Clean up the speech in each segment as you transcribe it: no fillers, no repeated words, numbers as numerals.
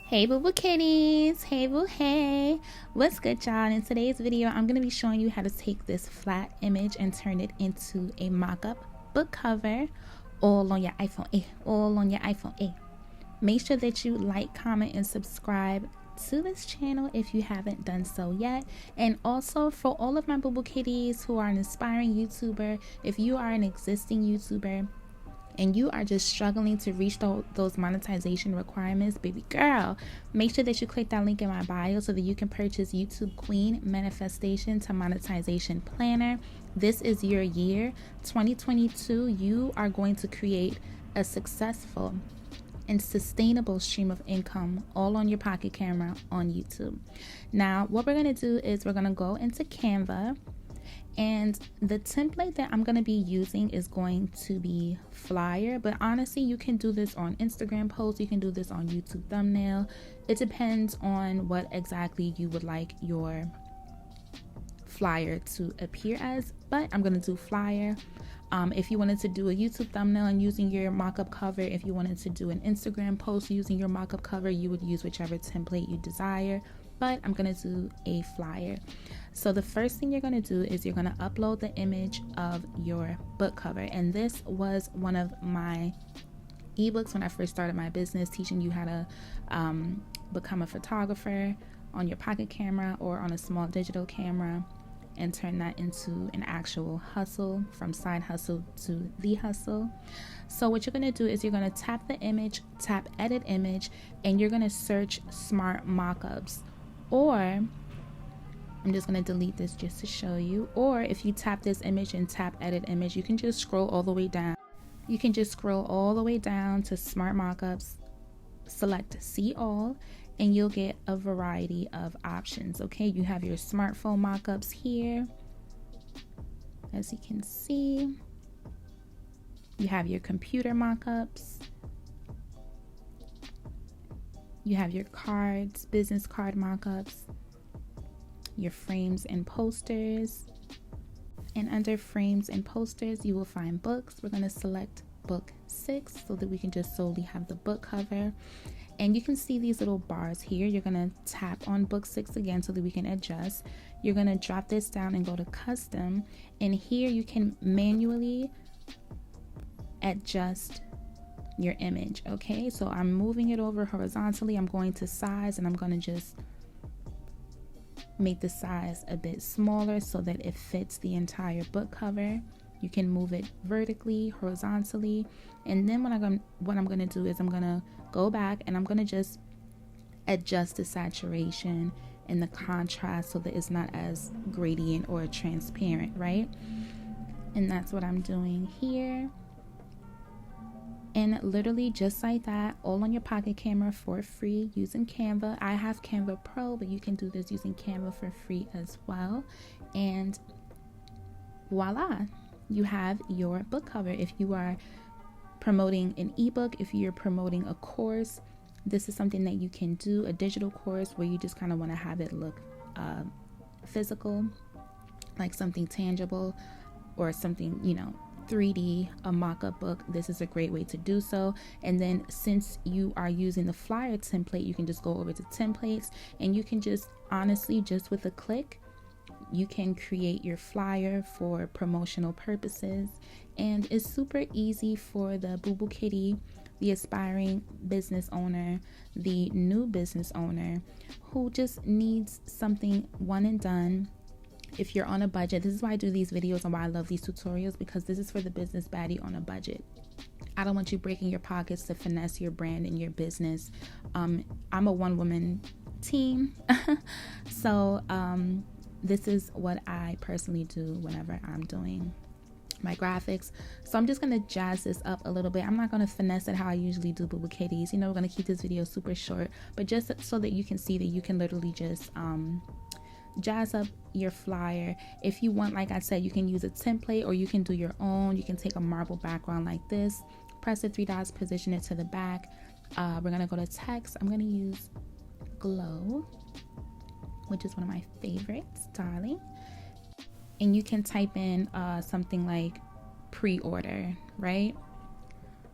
Hey boo boo kitties, hey boo hey, what's good y'all? In today's video I'm going to be showing you how to take this flat image and turn it into a mock-up book cover all on your iPhone. Make sure that you like, comment, and subscribe to this channel if you haven't done so yet. And also for all of my boo boo kitties who are an aspiring YouTuber, if you are an existing YouTuber and you are just struggling to reach those monetization requirements, baby girl, make sure that you click that link in my bio so that you can purchase YouTube Queen Manifestation to Monetization Planner. This is your year, 2022. You are going to create a successful and sustainable stream of income all on your pocket camera on YouTube. Now, what we're going to do is we're going to go into Canva. And the template that I'm going to be using is going to be flyer, but honestly, you can do this on Instagram posts, you can do this on YouTube thumbnail. It depends on what exactly you would like your flyer to appear as, but I'm going to do flyer. If you wanted to do a YouTube thumbnail and using your mock-up cover, if you wanted to do an Instagram post using your mock-up cover, you would use whichever template you desire, but I'm going to do a flyer. So the first thing you're going to do is you're going to upload the image of your book cover. And this was one of my ebooks when I first started my business, teaching you how to become a photographer on your pocket camera or on a small digital camera and turn that into an actual hustle, from side hustle to the hustle. So what you're going to do is you're going to tap the image, tap edit image, and you're going to search smart mockups. Or I'm just going to delete this just to show you. Or if you tap this image and tap edit image, you can just scroll all the way down. You can just scroll all the way down to smart mockups, select see all, and you'll get a variety of options. Okay, you have your smartphone mockups here, as you can see. You have your computer mockups. You have your cards, business card mockups, your frames and posters. And under frames and posters, you will find books. We're going to select book 6 so that we can just solely have the book cover. And you can see these little bars here. You're going to tap on book 6 again so that we can adjust. You're going to drop this down and go to custom. And here you can manually adjust your image. Okay, so I'm moving it over horizontally. I'm going to size and I'm going to just make the size a bit smaller so that it fits the entire book cover. You can move it vertically, horizontally, and then what I'm going to do is I'm going to go back and I'm going to just adjust the saturation and the contrast so that it's not as gradient or transparent, right? And that's what I'm doing here. And literally just like that, all on your pocket camera for free using Canva. I have Canva Pro, but you can do this using Canva for free as well. And voila, you have your book cover. If you are promoting an ebook, if you're promoting a course, this is something that you can do, a digital course where you just kind of want to have it look physical, like something tangible or something, 3D, a mock-up book. This is a great way to do so. And then since you are using the flyer template, you can just go over to templates and you can just honestly, just with a click, you can create your flyer for promotional purposes. And it's super easy for the boo boo kitty, the aspiring business owner, the new business owner who just needs something one and done. If you're on a budget, this is why I do these videos and why I love these tutorials, because this is for the business baddie on a budget. I don't want you breaking your pockets to finesse your brand and your business. I'm a one-woman team. So this is what I personally do whenever I'm doing my graphics. So I'm just going to jazz this up a little bit. I'm not going to finesse it how I usually do boo boo kitties. We're going to keep this video super short, but just so that you can see that you can literally just jazz up your flyer. If you want, like I said, you can use a template or you can do your own. You can take a marble background like this, press the 3 dots, position it to the back. We're going to go to text. I'm going to use Glow, which is one of my favorites, darling. And you can type in something like pre-order, right?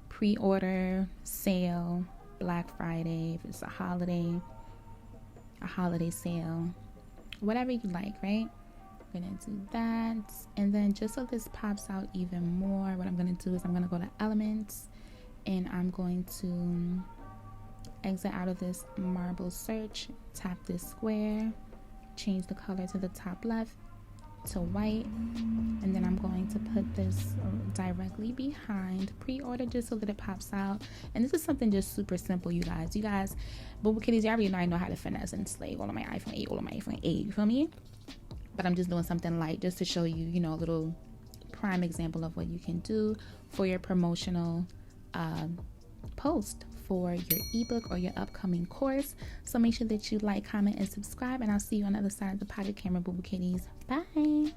Pre-order, sale, Black Friday, if it's a holiday sale, whatever you like, right? I'm gonna do that. And then just so this pops out even more, what I'm gonna do is I'm gonna go to Elements, and I'm going to exit out of this marble search, tap this square, change the color to the top left to white, and then I'm going to put this directly behind pre-order just so that it pops out. And this is something just super simple, you guys, but kiddies, you already know I know how to finesse and slay all of my iPhone 8, all of my iPhone 8, you feel me? But I'm just doing something light just to show you, you know, a little prime example of what you can do for your promotional post for your ebook or your upcoming course. So make sure that you like, comment, and subscribe, and I'll see you on the other side of the pocket camera, boo boo kitties. Bye.